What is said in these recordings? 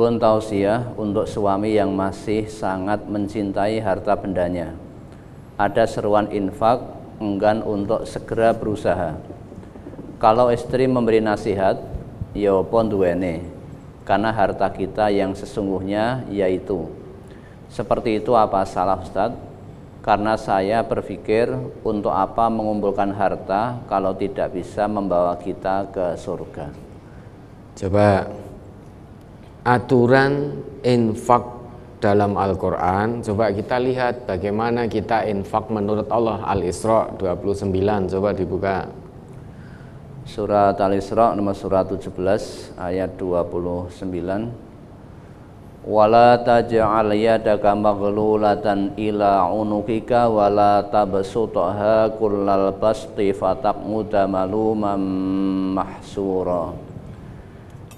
Nuwun tausiah untuk suami yang masih sangat mencintai harta bendanya. Ada seruan infak, enggan untuk segera berusaha. Kalau istri memberi nasihat, ya apa duwene, karena harta kita yang sesungguhnya yaitu. Seperti itu apa salah Ustaz? Karena saya berpikir untuk apa mengumpulkan harta kalau tidak bisa membawa kita ke surga. Coba aturan infak dalam Al-Quran, coba kita lihat bagaimana kita infak menurut Allah. Al-Isra 29, coba dibuka. Surat Al-Isra nomor surat 17 ayat 29. Wala taj'al yadaka maghlulatan ila unukika wala tabsutha kullal basti fataqmuda maluman mahsura.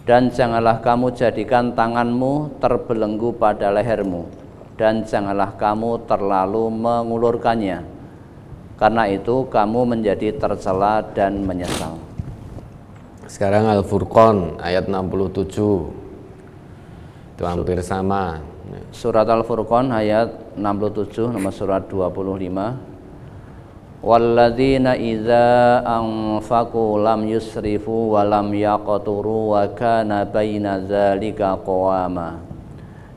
Dan janganlah kamu jadikan tanganmu terbelenggu pada lehermu, dan janganlah kamu terlalu mengulurkannya, karena itu kamu menjadi tercela dan menyesal. Sekarang Al-Furqan ayat 67, itu hampir sama. Surat Al-Furqan ayat 67 nomor surat 25. Walladzina idza anfaqu lam yusrifu wa lam yaqturu wa kana baina dzalika qawama.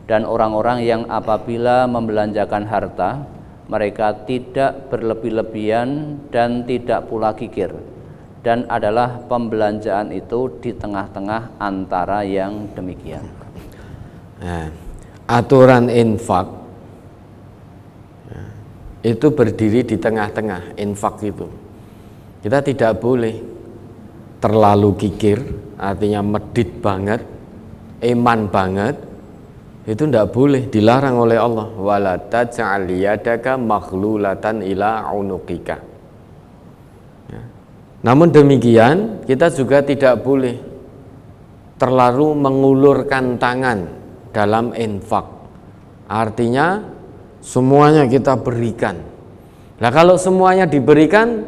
Dan orang-orang yang apabila membelanjakan harta, mereka tidak berlebih-lebihan dan tidak pula kikir, dan adalah pembelanjaan itu di tengah-tengah antara yang demikian. Nah, aturan infak itu berdiri di tengah-tengah. Infak itu kita tidak boleh terlalu kikir, artinya medit banget, eman banget. Itu tidak boleh, dilarang oleh Allah. Wala taj'al yadaka maghlulatan ila unuqika. Ya. Namun demikian kita juga tidak boleh terlalu mengulurkan tangan dalam infak. Artinya semuanya kita berikan. Nah kalau semuanya diberikan,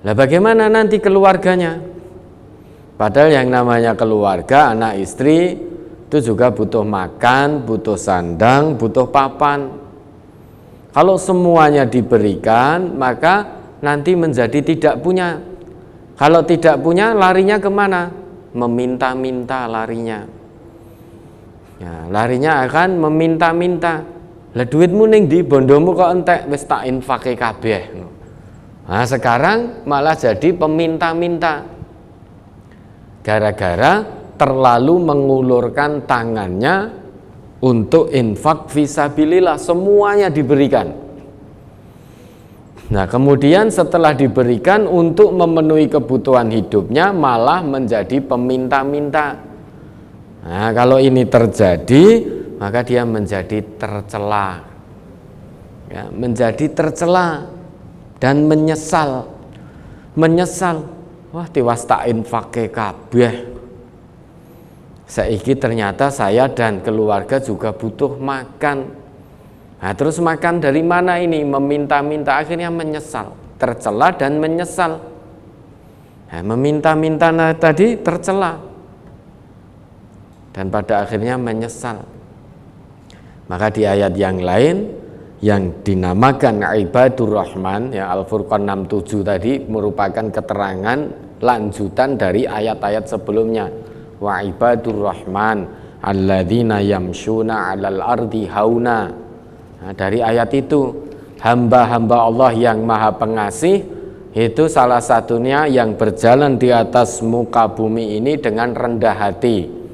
lah bagaimana nanti keluarganya? Padahal yang namanya keluarga, anak istri itu juga butuh makan, butuh sandang, butuh papan. Kalau semuanya diberikan, maka nanti menjadi tidak punya. Kalau tidak punya, larinya kemana? Meminta-minta larinya. Ya, larinya akan meminta-minta. Lah duitmu ning ndi, bondomu kok entek, wis tak infake kabeh. Nah, sekarang malah jadi peminta-minta. Gara-gara terlalu mengulurkan tangannya untuk infak fisabilillah, semuanya diberikan. Nah, kemudian setelah diberikan untuk memenuhi kebutuhan hidupnya malah menjadi peminta-minta. Nah, kalau ini terjadi, maka dia menjadi tercela, ya, menjadi tercela dan menyesal. Wah, tiwas tak infake kabeh. Saiki ternyata saya dan keluarga juga butuh makan. Nah, terus makan dari mana ini? Meminta-minta, akhirnya menyesal, tercela dan menyesal. Nah, meminta-minta tadi tercela dan pada akhirnya menyesal. Maka di ayat yang lain yang dinamakan Ibadur Rahman, ya, Al-Furqan 67 tadi merupakan keterangan lanjutan dari ayat-ayat sebelumnya. Wa Ibadur Rahman alladzina yamshuna 'alal ardi hauna. Nah, dari ayat itu hamba-hamba Allah yang Maha Pengasih itu salah satunya yang berjalan di atas muka bumi ini dengan rendah hati.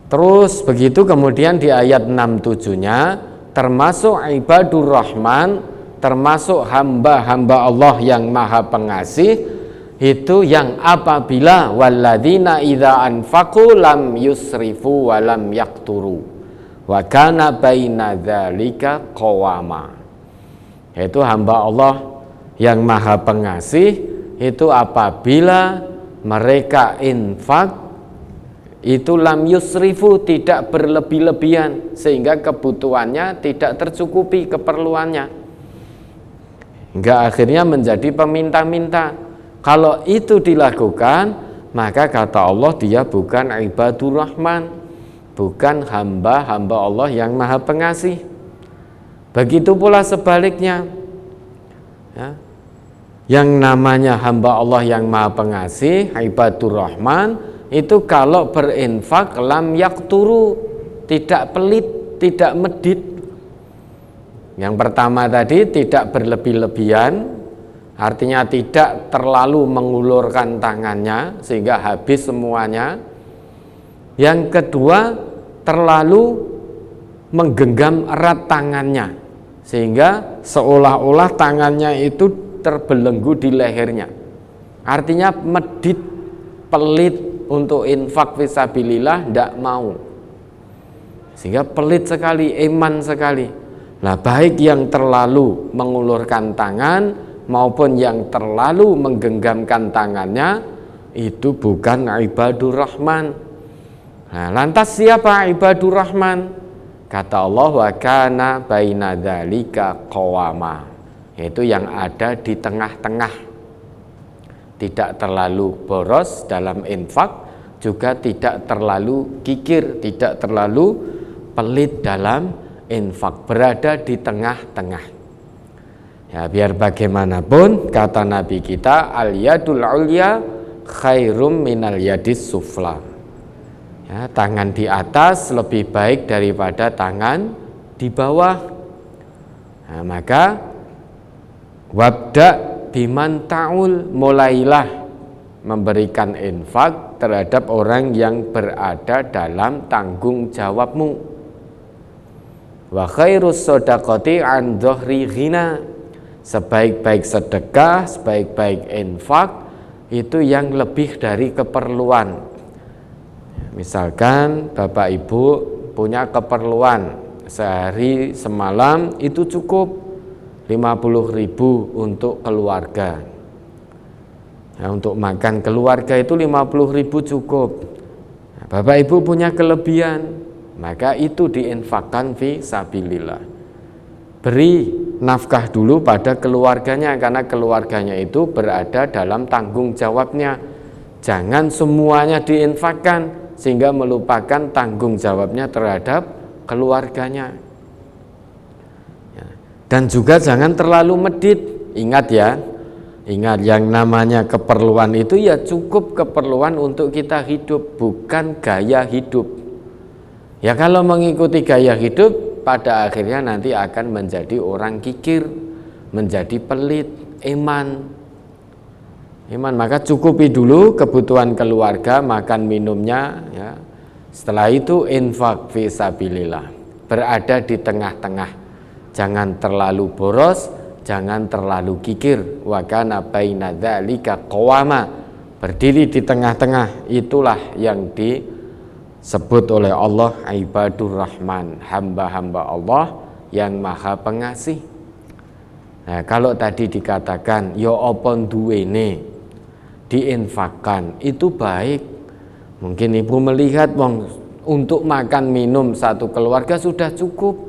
Terus begitu kemudian di ayat 67-nya termasuk Ibadur Rahman, termasuk hamba-hamba Allah yang Maha Pengasih itu yang apabila walladzina idza anfaqu lam yusrifu wa lam yaqturu wa kana baina dzalika qawama. Yaitu hamba Allah yang Maha Pengasih itu apabila mereka infak itu lam yusrifu, tidak berlebih-lebihan sehingga kebutuhannya tidak tercukupi keperluannya, hingga akhirnya menjadi peminta-minta. Kalau itu dilakukan, maka kata Allah dia bukan Ibadur Rahman, bukan hamba-hamba Allah yang Maha Pengasih. Begitu pula sebaliknya, ya, yang namanya hamba Allah yang Maha Pengasih, ibadur Rahman, itu kalau berinfak lam yakturu, tidak pelit, tidak medit. Yang pertama tadi tidak berlebih-lebihan, artinya tidak terlalu mengulurkan tangannya sehingga habis semuanya. Yang kedua, terlalu menggenggam erat tangannya sehingga seolah-olah tangannya itu terbelenggu di lehernya. Artinya medit, pelit untuk infak fisabilillah, tidak mau. Sehingga pelit sekali, iman sekali. Nah, baik yang terlalu mengulurkan tangan maupun yang terlalu menggenggamkan tangannya itu bukan ibadur Rahman. Nah, lantas siapa ibadur Rahman? Kata Allah, wa kana baina dzalika qawama, yaitu yang ada di tengah-tengah, tidak terlalu boros dalam infak, juga tidak terlalu kikir, tidak terlalu pelit dalam infak, berada di tengah-tengah. Ya, biar bagaimanapun kata Nabi kita, al yadul ulya khairum minal yadis sufla. Ya, tangan di atas lebih baik daripada tangan di bawah. Nah, maka wabda biman ta'ul, mulailah memberikan infak terhadap orang yang berada dalam tanggung jawabmu. Wa khairus shadaqati an dhahri ghina, sebaik-baik sedekah, sebaik-baik infak itu yang lebih dari keperluan. Misalkan Bapak Ibu punya keperluan sehari semalam itu cukup 50.000 untuk keluarga. Nah, untuk makan keluarga itu 50.000 cukup. Nah, Bapak Ibu punya kelebihan, maka itu diinfakkan fi sabilillah. Beri nafkah dulu pada keluarganya, karena keluarganya itu berada dalam tanggung jawabnya. Jangan semuanya diinfakkan sehingga melupakan tanggung jawabnya terhadap keluarganya. Dan juga jangan terlalu medit. Ingat ya, ingat yang namanya keperluan itu ya cukup keperluan untuk kita hidup, bukan gaya hidup. Ya kalau mengikuti gaya hidup, pada akhirnya nanti akan menjadi orang kikir, menjadi pelit, iman. Maka cukupi dulu kebutuhan keluarga, makan minumnya, ya. Setelah itu infak fisabilillah, berada di tengah-tengah, jangan terlalu boros, jangan terlalu kikir. Wa kana baina dzalika qawama, berdiri di tengah-tengah, itulah yang disebut oleh Allah ibadur Rahman, hamba-hamba Allah yang Maha Pengasih. Nah, kalau tadi dikatakan ya apa duwene diinfakkan, itu baik. Mungkin ibu melihat untuk makan minum satu keluarga sudah cukup.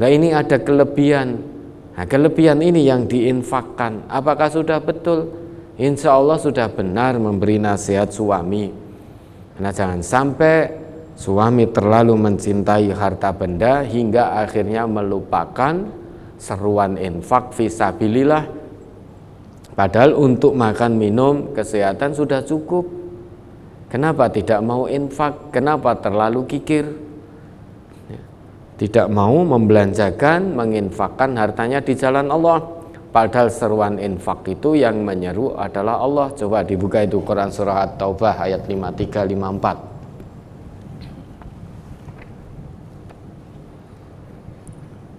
Nah, ini ada kelebihan. Nah, kelebihan ini yang diinfakkan. Apakah sudah betul? Insya Allah sudah benar memberi nasihat suami. Karena jangan sampai suami terlalu mencintai harta benda hingga akhirnya melupakan seruan infak fisabilillah. Padahal untuk makan minum kesehatan sudah cukup. Kenapa tidak mau infak? Kenapa terlalu kikir? Tidak mau membelanjakan, menginfakkan hartanya di jalan Allah. Padahal seruan infak itu yang menyeru adalah Allah. Coba dibuka itu Quran surah At-Taubah ayat 53, 54.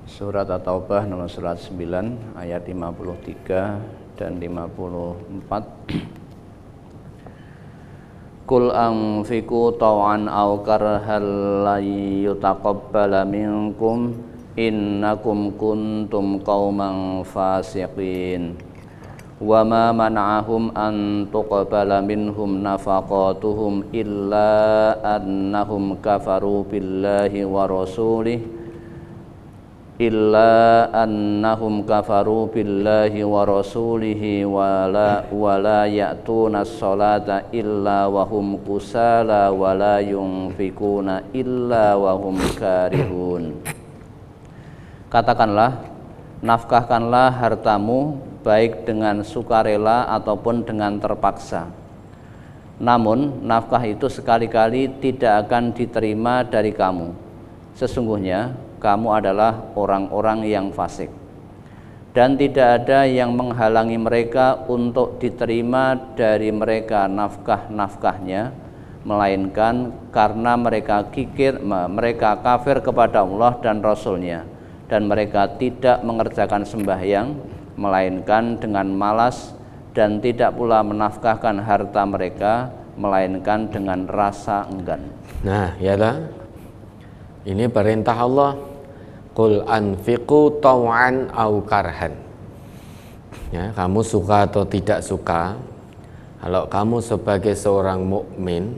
Surat At-Taubah nomor 109 ayat 53 dan 54. Kul anfiqu taw'an aw karhal la yutaqabbala minkum innakum kuntum qauman fasiqin. Wa ma mana'ahum an tuqbala minhum nafaqatuhum illa annahum kafaru billahi wa rasulih illa annahum kafaru billahi wa rasulihi wala ya'tuna sholata illa wahum kusala wala yunfikuna illa wahum karihun. Katakanlah, nafkahkanlah hartamu baik dengan sukarela ataupun dengan terpaksa. Namun nafkah itu sekali-kali tidak akan diterima dari kamu. Sesungguhnya kamu adalah orang-orang yang fasik. Dan tidak ada yang menghalangi mereka untuk diterima dari mereka nafkah-nafkahnya, melainkan karena mereka mereka kafir kepada Allah dan Rasul-Nya, dan mereka tidak mengerjakan sembahyang, melainkan dengan malas, dan tidak pula menafkahkan harta mereka, melainkan dengan rasa enggan. Nah, ya lah. Ini perintah Allah. Qul anfiqu taw'an au karhan. Ya, kamu suka atau tidak suka, kalau kamu sebagai seorang mukmin,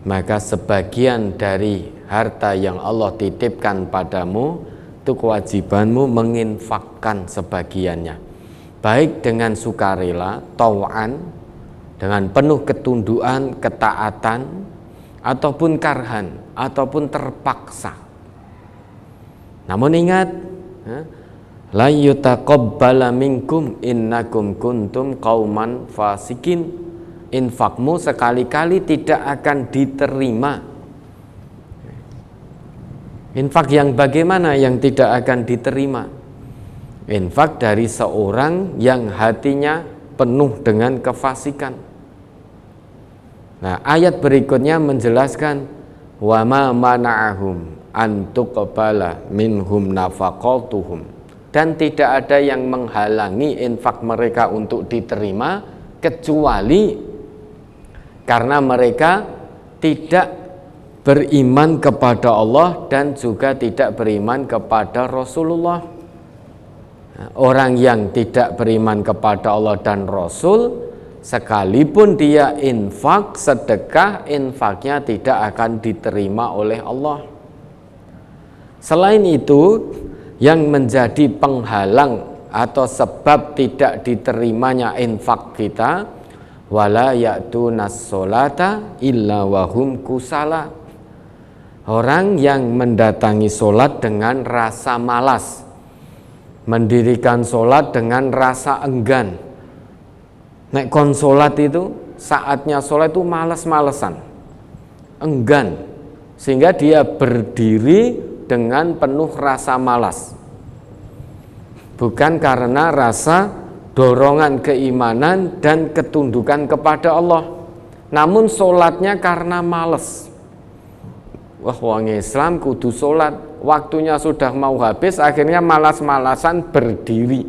maka sebagian dari harta yang Allah titipkan padamu itu kewajibanmu menginfakkan sebagiannya, baik dengan sukarela, taw'an, dengan penuh ketundukan, ketaatan, ataupun karhan, ataupun terpaksa. Namun ingat, la yutaqabbala minkum innakum kuntum qauman fasikin. Infakmu sekali-kali tidak akan diterima. Infak yang bagaimana yang tidak akan diterima? Infak dari seorang yang hatinya penuh dengan kefasikan. Nah, ayat berikutnya menjelaskan wa ma mana'ahum an tuqbala minhum nafaqatuhum, dan tidak ada yang menghalangi infak mereka untuk diterima kecuali karena mereka tidak beriman kepada Allah dan juga tidak beriman kepada Rasulullah. Orang yang tidak beriman kepada Allah dan Rasul, sekalipun dia infak, sedekah, infaknya tidak akan diterima oleh Allah. Selain itu, yang menjadi penghalang atau sebab tidak diterimanya infak kita, wala ya'tunas sholata illa wahum kusala. Orang yang mendatangi sholat dengan rasa malas, mendirikan sholat dengan rasa enggan. Nek kon sholat itu, saatnya sholat itu malas-malesan, enggan, sehingga dia berdiri dengan penuh rasa malas, bukan karena rasa dorongan keimanan dan ketundukan kepada Allah, namun sholatnya karena malas. Wah, wong Islam kudu sholat, waktunya sudah mau habis, akhirnya malas-malasan berdiri,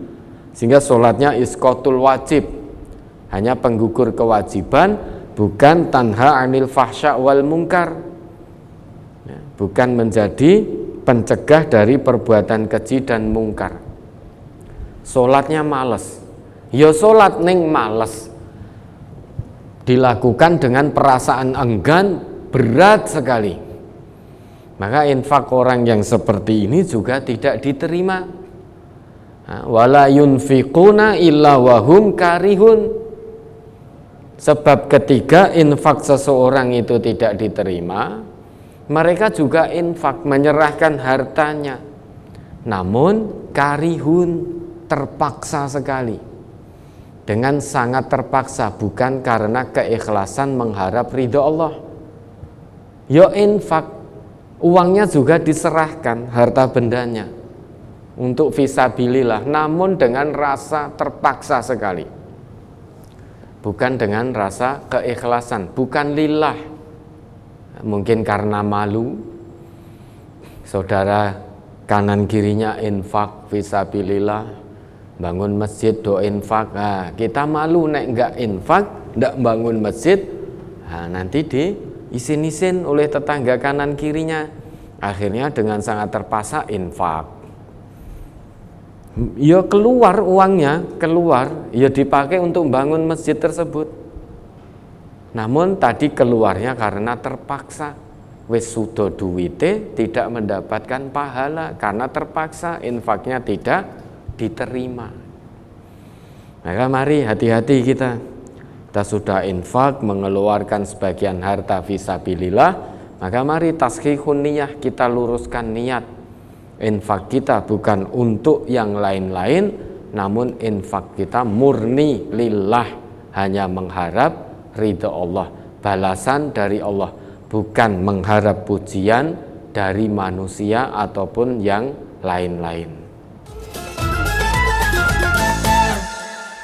sehingga sholatnya isqatul wajib, hanya penggugur kewajiban, bukan tanha anil fahsya wal munkar, bukan menjadi pencegah dari perbuatan keji dan mungkar. Sholatnya males, ya sholat ning males, dilakukan dengan perasaan enggan, berat sekali. Maka infak orang yang seperti ini juga tidak diterima. Wala yunfiquna illa wahum karihun. Sebab ketiga, infak seseorang itu tidak diterima, mereka juga infak, menyerahkan hartanya, namun karihun, terpaksa sekali, dengan sangat terpaksa, bukan karena keikhlasan mengharap ridho Allah. Ya infak, uangnya juga diserahkan, harta bendanya, untuk fisabilillah, namun dengan rasa terpaksa sekali, bukan dengan rasa keikhlasan, bukan lillah. Mungkin karena malu, saudara kanan kirinya infak fisabilillah, bangun masjid do infak, kita malu nek enggak infak, enggak bangun masjid, nanti diisin-isin oleh tetangga kanan kirinya, akhirnya dengan sangat terpaksa infak. Ya keluar uangnya, ya dipakai untuk bangun masjid tersebut. Namun tadi keluarnya karena terpaksa. wis sudo duwite tidak mendapatkan pahala karena terpaksa infaknya tidak diterima. Maka mari hati-hati kita sudah infak mengeluarkan sebagian harta fisabilillah, maka mari taskhihun niyah, kita luruskan niat. Infak kita bukan untuk yang lain-lain, namun infak kita murni lillah, hanya mengharap ridha Allah, balasan dari Allah, bukan mengharap pujian dari manusia ataupun yang lain-lain.